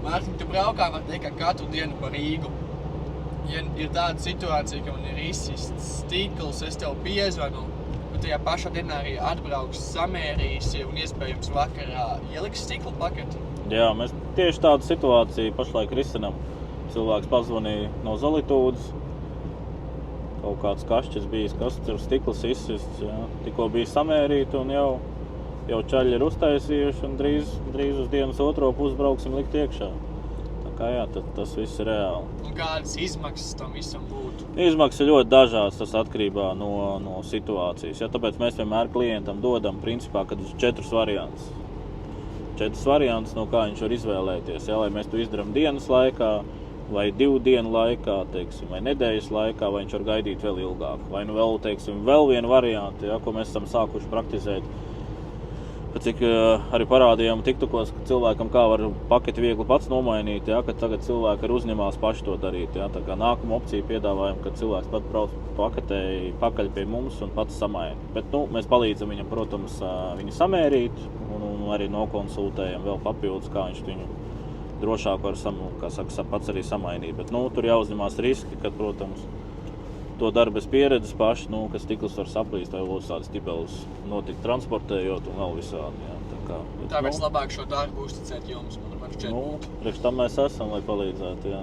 Mārtiņ, tu braukā, var teikt, katru dienu pa Rīgu. Ja ir tāda situācija, ka man ir izsists stikls, es tev piezvanu, un tajā pašā dienā arī atbrauks, samērīsi un iespējams vakarā ieliks stikla paketi. Jā, mēs tieši tādu situāciju pašlaik risinām. Cilvēks pazvanīja no Zolitūdas. Kaut kāds kašķis bijis, kas tur stikls izsists, jā. Tikko bija samērīti un jau čaļi ir uztaisījuši un drīz uz dienas otro pusi brauksim likt iekšā. Tā kā jā, tas viss ir reāli. Un kādas izmaksas tam visam būtu? Izmaksas ir ļoti dažādas, tas atkarībā no situācijas. Ja, tāpēc mēs vienmēr klientam dodam principā, kad ir 4 variants. 4 variants, no kā viņš var izvēlēties, ja, lai mēs to izdarām dienas laikā, vai 2 dienu laikā, teiksim, vai nedēļas laikā, vai viņš var gaidīt vēl ilgāk. Vai nu vēl, teiksim, vēl vienu variantu, ja, ko mēs esam sākuši praktizēt. Cik arī parādījām TikTokos, ka cilvēkam kā var paketi viegli pats nomainīt, ja, ka tagad cilvēki arī uzņemās paši to darīt. Ja. Tā kā nākama opcija piedāvājam, kad cilvēks pat brauc paketēji pakaļ pie mums un pats samaina. Bet mēs palīdzam viņam, protams, viņu samērīt un arī nokonsultējam vēl papildus, kā viņš viņu drošāk var pats arī samainīt. Bet tur jāuzņemās riski, kad, protams, to dara bez pieredzes paši, ka stikls var saplīst vai tādas ķibeles notikt transportējot un vēl visādi. Jā. Tāpēc labāk šo darbu uzticēt jums, man šķiet. Priekš tam mēs esam, lai palīdzētu. Jā.